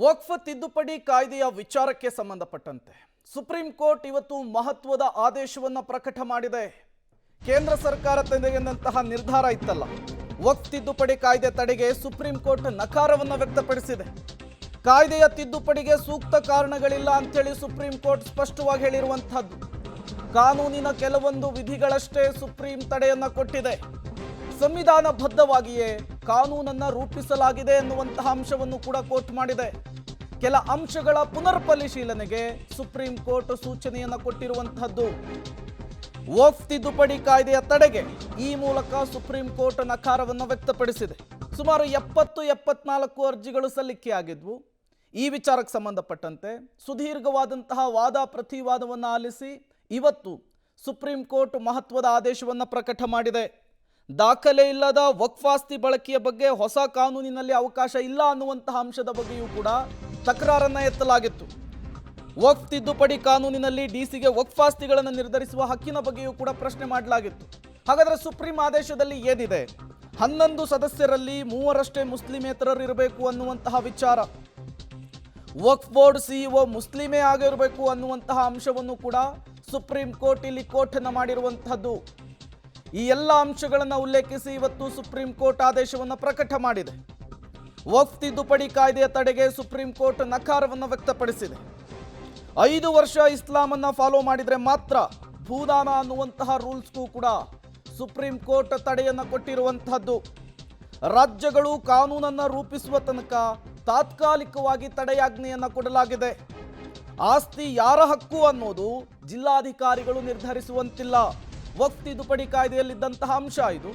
ವಕ್ಫ್ ತಿದ್ದುಪಡಿ ಕಾಯ್ದೆಯ ವಿಚಾರಕ್ಕೆ ಸಂಬಂಧಪಟ್ಟಂತೆ ಸುಪ್ರೀಂ ಕೋರ್ಟ್ ಇವತ್ತು ಮಹತ್ವದ ಆದೇಶವನ್ನು ಪ್ರಕಟ ಮಾಡಿದೆ. ಕೇಂದ್ರ ಸರ್ಕಾರ ತೆಗೆದಂತಹ ನಿರ್ಧಾರ ಇತ್ತಲ್ಲ, ವಕ್ಫ್ ತಿದ್ದುಪಡಿ ಕಾಯ್ದೆ ತಡೆಗೆ ಸುಪ್ರೀಂ ಕೋರ್ಟ್ ನಕಾರವನ್ನು ವ್ಯಕ್ತಪಡಿಸಿದೆ. ಕಾಯ್ದೆಯ ತಿದ್ದುಪಡಿಗೆ ಸೂಕ್ತ ಕಾರಣಗಳಿಲ್ಲ ಅಂತೇಳಿ ಸುಪ್ರೀಂ ಕೋರ್ಟ್ ಸ್ಪಷ್ಟವಾಗಿ ಹೇಳಿರುವಂತಹದ್ದು. ಕಾನೂನಿನ ಕೆಲವೊಂದು ವಿಧಿಗಳಷ್ಟೇ ಸುಪ್ರೀಂ ತಡೆಯನ್ನ ಕೊಟ್ಟಿದೆ. ಸಂವಿಧಾನಬದ್ಧವಾಗಿಯೇ ಕಾನೂನನ್ನು ರೂಪಿಸಲಾಗಿದೆ ಎನ್ನುವಂತಹ ಅಂಶವನ್ನು ಕೂಡ ಕೋರ್ಟ್ ಮಾಡಿದೆ. ಕೆಲ ಅಂಶಗಳ ಪುನರ್ ಪರಿಶೀಲನೆಗೆ ಸುಪ್ರೀಂ ಕೋರ್ಟ್ ಸೂಚನೆಯನ್ನು ಕೊಟ್ಟಿರುವಂತಹದ್ದು. ವಕ್ಫ್ ತಿದ್ದುಪಡಿ ಕಾಯ್ದೆಯ ತಡೆಗೆ ಈ ಮೂಲಕ ಸುಪ್ರೀಂ ಕೋರ್ಟ್ ನಕಾರವನ್ನು ವ್ಯಕ್ತಪಡಿಸಿದೆ. ಸುಮಾರು 74 ಅರ್ಜಿಗಳು ಸಲ್ಲಿಕೆಯಾಗಿದ್ವು. ಈ ವಿಚಾರಕ್ಕೆ ಸಂಬಂಧಪಟ್ಟಂತೆ ಸುದೀರ್ಘವಾದಂತಹ ವಾದ ಪ್ರತಿವಾದವನ್ನು ಆಲಿಸಿ ಇವತ್ತು ಸುಪ್ರೀಂ ಕೋರ್ಟ್ ಮಹತ್ವದ ಆದೇಶವನ್ನು ಪ್ರಕಟ ಮಾಡಿದೆ. ದಾಖಲೆ ಇಲ್ಲದ ವಕ್ಫಾಸ್ತಿ ಬಳಕೆಯ ಬಗ್ಗೆ ಹೊಸ ಕಾನೂನಿನಲ್ಲಿ ಅವಕಾಶ ಇಲ್ಲ ಅನ್ನುವಂತಹ ಅಂಶದ ಬಗ್ಗೆಯೂ ಕೂಡ ತಕರಾರನ್ನು ಎತ್ತಲಾಗಿತ್ತು. ವಕ್ಫ್ ತಿದ್ದುಪಡಿ ಕಾನೂನಿನಲ್ಲಿ ಡಿಸಿಗೆ ವಕ್ಫಾಸ್ತಿಗಳನ್ನು ನಿರ್ಧರಿಸುವ ಹಕ್ಕಿನ ಬಗ್ಗೆಯೂ ಕೂಡ ಪ್ರಶ್ನೆ ಮಾಡಲಾಗಿತ್ತು. ಹಾಗಾದರೆ ಸುಪ್ರೀಂ ಆದೇಶದಲ್ಲಿ ಏನಿದೆ? 11 ಸದಸ್ಯರಲ್ಲಿ 3ರಷ್ಟೇ ಮುಸ್ಲಿಮೇತರರು ಇರಬೇಕು ಅನ್ನುವಂತಹ ವಿಚಾರ. ವಕ್ಫ್ ಬೋರ್ಡ್ ಸಿಇಒ ಮುಸ್ಲಿಮೇ ಆಗಿರಬೇಕು ಅನ್ನುವಂತಹ ಅಂಶವನ್ನು ಕೂಡ ಸುಪ್ರೀಂ ಕೋರ್ಟ್ ಇಲ್ಲಿ ಕೋರ್ಟನ್ನು ಮಾಡಿರುವಂತಹದ್ದು. ಈ ಎಲ್ಲ ಅಂಶಗಳನ್ನು ಉಲ್ಲೇಖಿಸಿ ಇವತ್ತು ಸುಪ್ರೀಂ ಕೋರ್ಟ್ ಆದೇಶವನ್ನು ಪ್ರಕಟ ಮಾಡಿದೆ. ವಕ್ಫ್ ತಿದ್ದುಪಡಿ ಕಾಯ್ದೆಯ ತಡೆಗೆ ಸುಪ್ರೀಂ ಕೋರ್ಟ್ ನಕಾರವನ್ನು ವ್ಯಕ್ತಪಡಿಸಿದೆ. 5 ವರ್ಷ ಇಸ್ಲಾಮನ್ನು ಫಾಲೋ ಮಾಡಿದರೆ ಮಾತ್ರ ಭೂದಾನ ಅನ್ನುವಂತಹ ರೂಲ್ಸ್ಗೂ ಕೂಡ ಸುಪ್ರೀಂ ಕೋರ್ಟ್ ತಡೆಯನ್ನು ಕೊಟ್ಟಿರುವಂತಹದ್ದು. ರಾಜ್ಯಗಳು ಕಾನೂನನ್ನು ರೂಪಿಸುವ ತನಕ ತಾತ್ಕಾಲಿಕವಾಗಿ ತಡೆಯಾಜ್ಞೆಯನ್ನು ಕೊಡಲಾಗಿದೆ. ಆಸ್ತಿ ಯಾರ ಹಕ್ಕು ಅನ್ನೋದು ಜಿಲ್ಲಾಧಿಕಾರಿಗಳು ನಿರ್ಧರಿಸುವಂತಿಲ್ಲ. ವಕ್ಫ್ ತಿದ್ದುಪಡಿ ಕಾಯ್ದೆಯಲ್ಲಿದ್ದಂತಹ ಅಂಶ ಇದು.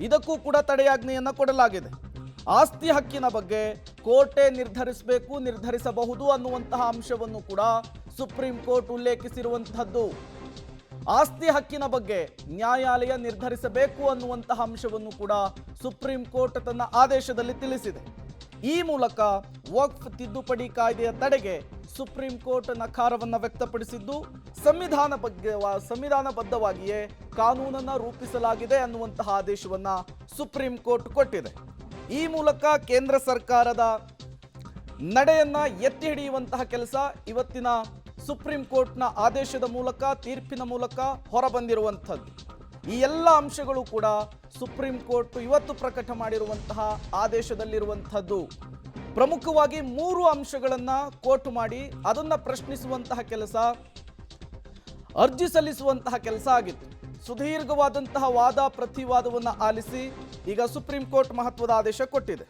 ಇದಕ್ಕೂ ಕೂಡ ತಡೆಯಾಜ್ಞೆಯನ್ನು ಕೊಡಲಾಗಿದೆ. ಆಸ್ತಿ ಹಕ್ಕಿನ ಬಗ್ಗೆ ಕೋರ್ಟೇ ನಿರ್ಧರಿಸಬಹುದು ಅನ್ನುವಂತಹ ಅಂಶವನ್ನು ಕೂಡ ಸುಪ್ರೀಂ ಕೋರ್ಟ್ ಉಲ್ಲೇಖಿಸಿರುವಂತಹದ್ದು. ಆಸ್ತಿ ಹಕ್ಕಿನ ಬಗ್ಗೆ ನ್ಯಾಯಾಲಯ ನಿರ್ಧರಿಸಬೇಕು ಅನ್ನುವಂತಹ ಅಂಶವನ್ನು ಕೂಡ ಸುಪ್ರೀಂ ಕೋರ್ಟ್ ತನ್ನ ಆದೇಶದಲ್ಲಿ ತಿಳಿಸಿದೆ. ಈ ಮೂಲಕ ವಕ್ಫ್ ತಿದ್ದುಪಡಿ ಕಾಯ್ದೆಯ ತಡೆಗೆ ಸುಪ್ರೀಂ ಕೋರ್ಟ್ ನಕಾರವನ್ನು ವ್ಯಕ್ತಪಡಿಸಿದ್ದು, ಸಂವಿಧಾನಬದ್ಧವಾಗಿಯೇ ಕಾನೂನನ್ನು ರೂಪಿಸಲಾಗಿದೆ ಅನ್ನುವಂತಹ ಆದೇಶವನ್ನು ಸುಪ್ರೀಂ ಕೋರ್ಟ್ ಕೊಟ್ಟಿದೆ. ಈ ಮೂಲಕ ಕೇಂದ್ರ ಸರ್ಕಾರದ ನಡೆಯನ್ನ ಎತ್ತಿ ಹಿಡಿಯುವಂತಹ ಕೆಲಸ ಇವತ್ತಿನ ಸುಪ್ರೀಂ ಕೋರ್ಟ್ನ ಆದೇಶದ ಮೂಲಕ, ತೀರ್ಪಿನ ಮೂಲಕ ಹೊರಬಂದಿರುವಂಥದ್ದು. ಈ ಎಲ್ಲ ಅಂಶಗಳು ಕೂಡ ಸುಪ್ರೀಂ ಕೋರ್ಟ್ ಇವತ್ತು ಪ್ರಕಟ ಮಾಡಿರುವಂತಹ ಆದೇಶದಲ್ಲಿರುವಂಥದ್ದು. ಪ್ರಮುಖವಾಗಿ 3 ಅಂಶಗಳನ್ನು ಕೋರ್ಟ್ ಮಾಡಿ ಅದನ್ನು ಪ್ರಶ್ನಿಸುವಂತಹ ಕೆಲಸ, ಅರ್ಜಿ ಸಲ್ಲಿಸುವಂತಹ ಕೆಲಸ ಆಗಿತ್ತು. ಸುದೀರ್ಘವಾದಂತಹ ವಾದ ಪ್ರತಿವಾದವನ್ನು ಆಲಿಸಿ ಈಗ ಸುಪ್ರೀಂ ಕೋರ್ಟ್ ಮಹತ್ವದ ಆದೇಶ ಕೊಟ್ಟಿದೆ.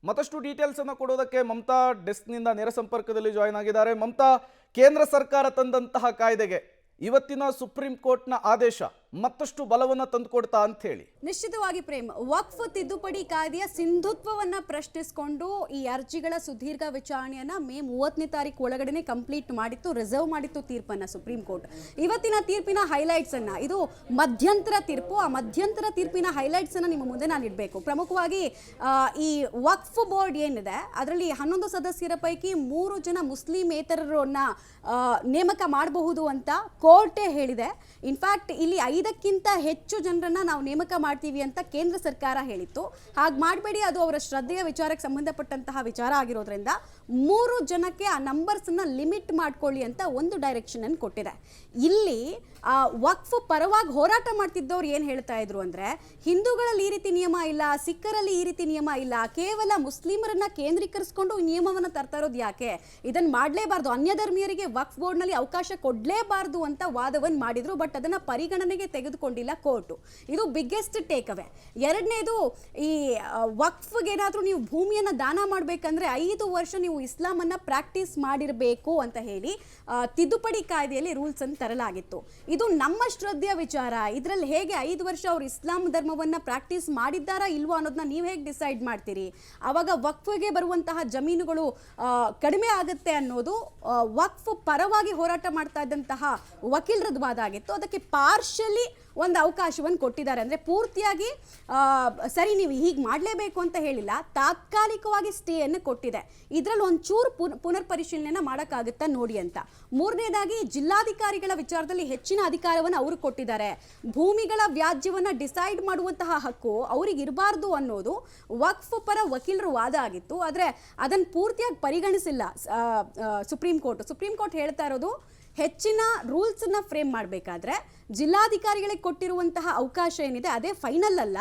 ಮತ್ತಷ್ಟು ಡೀಟೇಲ್ಸ್ ಅನ್ನು ಕೊಡೋದಕ್ಕೆ ಮಮತಾ ಡೆಸ್ಕ್ನಿಂದ ನೇರ ಸಂಪರ್ಕದಲ್ಲಿ ಜಾಯಿನ್ ಆಗಿದ್ದಾರೆ. ಮಮತಾ, ಕೇಂದ್ರ ಸರ್ಕಾರ ತಂದಂತಹ ಕಾಯ್ದೆಗೆ ಇವತ್ತಿನ ಸುಪ್ರೀಂ ಕೋರ್ಟ್ನ ಆದೇಶ ಮತ್ತಷ್ಟು ಬಲವನ್ನು ತಂದುಕೊಡ್ತಾ ಅಂತ ಹೇಳಿ. ನಿಶ್ಚಿತವಾಗಿ ಪ್ರೇಮ್, ವಕ್ಫ್ ತಿದ್ದುಪಡಿ ಕಾಯ್ದೆಯ ಸಿಂಧುತ್ವವನ್ನ ಪ್ರಶ್ನಿಸಿಕೊಂಡು ಈ ಅರ್ಜಿಗಳ ಸುದೀರ್ಘ ವಿಚಾರಣೆಯನ್ನ ಮೇ 30ನೇ ತಾರೀಕು ಒಳಗಡೆ ಕಂಪ್ಲೀಟ್ ಮಾಡಿತ್ತು, ರಿಸರ್ವ್ ಮಾಡಿತ್ತು ತೀರ್ಪನ್ನ ಸುಪ್ರೀಂ ಕೋರ್ಟ್. ಇವತ್ತಿನ ತೀರ್ಪಿನ ಹೈಲೈಟ್ಸ್ ಅನ್ನ, ಇದು ಮಧ್ಯಂತರ ತೀರ್ಪು, ಆ ಮಧ್ಯಂತರ ತೀರ್ಪಿನ ಹೈಲೈಟ್ಸ್ ಅನ್ನ ನಿಮ್ಮ ಮುಂದೆ ನಾನು ಇಡಬೇಕು. ಪ್ರಮುಖವಾಗಿ ಈ ವಕ್ಫ್ ಬೋರ್ಡ್ ಏನಿದೆ ಅದರಲ್ಲಿ 11 ಸದಸ್ಯರ ಪೈಕಿ 3 ಜನ ಮುಸ್ಲಿಮೇತರರನ್ನ ನೇಮಕ ಮಾಡಬಹುದು ಅಂತ ಕೋರ್ಟೇ ಹೇಳಿದೆ. ಇನ್ಫ್ಯಾಕ್ಟ್ ಇಲ್ಲಿ 5ಕ್ಕಿಂತ ಹೆಚ್ಚು ಜನರನ್ನ ನಾವು ನೇಮಕ ಮಾಡ್ತೀವಿ ಅಂತ ಕೇಂದ್ರ ಸರ್ಕಾರ ಹೇಳಿತ್ತು. ಹಾಗೆ ಮಾಡಬೇಡಿ, ಅದು ಅವರ ಶ್ರದ್ಧೆಯ ವಿಚಾರಕ್ಕೆ ಸಂಬಂಧಪಟ್ಟಂತಹ ವಿಚಾರ ಆಗಿರೋದ್ರಿಂದ 3 ಜನಕ್ಕೆ ಆ ನಂಬರ್ಸನ್ನ ಲಿಮಿಟ್ ಮಾಡ್ಕೊಳ್ಳಿ ಅಂತ ಒಂದು ಡೈರೆಕ್ಷನ್ ಅನ್ನು ಕೊಟ್ಟಿದೆ. ಇಲ್ಲಿ ವಕ್ಫ್ ಪರವಾಗಿ ಹೋರಾಟ ಮಾಡ್ತಿದ್ದವ್ರು ಏನು ಹೇಳ್ತಾ ಇದ್ರು ಅಂದರೆ, ಹಿಂದೂಗಳಲ್ಲಿ ಈ ರೀತಿ ನಿಯಮ ಇಲ್ಲ, ಸಿಖ್ಖರಲ್ಲಿ ಈ ರೀತಿ ನಿಯಮ ಇಲ್ಲ, ಕೇವಲ ಮುಸ್ಲಿಮರನ್ನ ಕೇಂದ್ರೀಕರಿಸಿಕೊಂಡು ಈ ನಿಯಮವನ್ನು ತರ್ತಾ ಇರೋದು ಯಾಕೆ, ಇದನ್ನು ಮಾಡಲೇಬಾರ್ದು, ಅನ್ಯ ಧರ್ಮೀಯರಿಗೆ ವಕ್ಫ್ ಬೋರ್ಡ್ನಲ್ಲಿ ಅವಕಾಶ ಕೊಡಲೇಬಾರ್ದು ಅಂತ ವಾದವನ್ನು ಮಾಡಿದ್ರು. ಬಟ್ ಅದನ್ನು ಪರಿಗಣನೆಗೆ ತೆಗೆದುಕೊಂಡಿಲ್ಲ ಕೋರ್ಟು. ಇದು ಬಿಗ್ಗೆಸ್ಟ್ ಟೇಕ್ ಅವೇ. ಎರಡನೇದು, ಈ ವಕ್ಫ್ಗೆ ಏನಾದರೂ ನೀವು ಭೂಮಿಯನ್ನು ದಾನ ಮಾಡಬೇಕಂದ್ರೆ 5 ವರ್ಷ ನೀವು ಇಸ್ಲಾಮನ್ನು ಪ್ರಾಕ್ಟೀಸ್ ಮಾಡಿರಬೇಕು ಅಂತ ಹೇಳಿ ತಿದ್ದುಪಡಿ ಕಾಯ್ದೆಯಲ್ಲಿ ರೂಲ್ಸ್ ಅನ್ನು ತರಲಾಗಿತ್ತು. ಇದು ನಮ್ಮ ಶ್ರದ್ಧೆಯ ವಿಚಾರ. ಇದರಲ್ಲಿ ಹೇಗೆ 5 ವರ್ಷ ಅವರು ಇಸ್ಲಾಂ ಧರ್ಮವನ್ನು ಪ್ರಾಕ್ಟೀಸ್ ಮಾಡಿದ್ದಾರಾ ಇಲ್ವೋ ಅನ್ನೋದನ್ನ ನೀವು ಹೇಗೆ ಡಿಸೈಡ್ ಮಾಡ್ತೀರಿ? ಆವಾಗ ವಕ್ಫ್ಗೆ ಬರುವಂತಹ ಜಮೀನುಗಳು ಕಡಿಮೆ ಆಗುತ್ತೆ ಅನ್ನೋದು ವಕ್ಫ್ ಪರವಾಗಿ ಹೋರಾಟ ಮಾಡ್ತಾ ಇದ್ದಂತಹ ವಕೀಲರದ್ದು ವಾದ ಆಗಿತ್ತು. ಅದಕ್ಕೆ ಪಾರ್ಷಲಿ ಅಲ್ಲಿ ಒಂದು ಅವಕಾಶವನ್ನು ಕೊಟ್ಟಿದ್ದಾರೆ. ಅಂದರೆ ಪೂರ್ತಿಯಾಗಿ ಸರಿ ನೀವು ಹೀಗೆ ಮಾಡಲೇಬೇಕು ಅಂತ ಹೇಳಿಲ್ಲ, ತಾತ್ಕಾಲಿಕವಾಗಿ ಸ್ಟೇಯನ್ನು ಕೊಟ್ಟಿದೆ. ಇದರಲ್ಲಿ ಒಂಚೂರು ಪುನರ್ ಪರಿಶೀಲನೆಯನ್ನು ಮಾಡೋಕ್ಕಾಗುತ್ತಾ ನೋಡಿ ಅಂತ. ಮೂರನೇದಾಗಿ ಜಿಲ್ಲಾಧಿಕಾರಿಗಳ ವಿಚಾರದಲ್ಲಿ ಹೆಚ್ಚಿನ ಅಧಿಕಾರವನ್ನು ಅವರು ಕೊಟ್ಟಿದ್ದಾರೆ. ಭೂಮಿಗಳ ವ್ಯಾಜ್ಯವನ್ನು ಡಿಸೈಡ್ ಮಾಡುವಂತಹ ಹಕ್ಕು ಅವ್ರಿಗೆ ಇರಬಾರ್ದು ಅನ್ನೋದು ವಕ್ಫ್ ಪರ ವಕೀಲರು ವಾದ ಆಗಿತ್ತು. ಆದರೆ ಅದನ್ನು ಪೂರ್ತಿಯಾಗಿ ಪರಿಗಣಿಸಿಲ್ಲ ಸುಪ್ರೀಂ ಕೋರ್ಟ್ ಹೇಳ್ತಾ ಇರೋದು, ಹೆಚ್ಚಿನ ರೂಲ್ಸನ್ನ ಫ್ರೇಮ್ ಮಾಡಬೇಕಾದ್ರೆ ಜಿಲ್ಲಾಧಿಕಾರಿಗಳಿಗೆ ಕೊಟ್ಟಿರುವಂತಹ ಅವಕಾಶ ಏನಿದೆ ಅದೇ ಫೈನಲ್ ಅಲ್ಲ,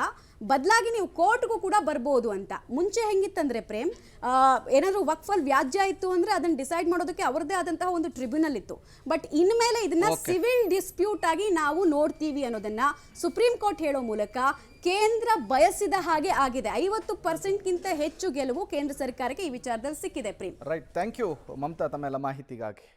ಬದಲಾಗಿ ನೀವು ಕೋರ್ಟ್ಗೂ ಕೂಡ ಬರ್ಬೋದು ಅಂತ. ಮುಂಚೆ ಹೆಂಗಿತ್ತಂದ್ರೆ ಪ್ರೇಮ್, ಏನಾದರೂ ವಕ್ಫಲ್ ವ್ಯಾಜ್ಯ ಇತ್ತು ಅಂದರೆ ಅದನ್ನು ಡಿಸೈಡ್ ಮಾಡೋದಕ್ಕೆ ಅವರದೇ ಆದಂತಹ ಒಂದು ಟ್ರಿಬ್ಯುನಲ್ ಇತ್ತು. ಬಟ್ ಇನ್ಮೇಲೆ ಇದನ್ನ ಸಿವಿಲ್ ಡಿಸ್ಪ್ಯೂಟ್ ಆಗಿ ನಾವು ನೋಡ್ತೀವಿ ಅನ್ನೋದನ್ನ ಸುಪ್ರೀಂ ಕೋರ್ಟ್ ಹೇಳೋ ಮೂಲಕ ಕೇಂದ್ರ ಬಯಸಿದ ಹಾಗೆ ಆಗಿದೆ. 50%ಗಿಂತ ಹೆಚ್ಚು ಗೆಲುವು ಕೇಂದ್ರ ಸರ್ಕಾರಕ್ಕೆ ಈ ವಿಚಾರದಲ್ಲಿ ಸಿಕ್ಕಿದೆ Prem. Right, thank you Mamata ತಮ್ಮೆಲ್ಲ ಮಾಹಿತಿಗಾಗಿ.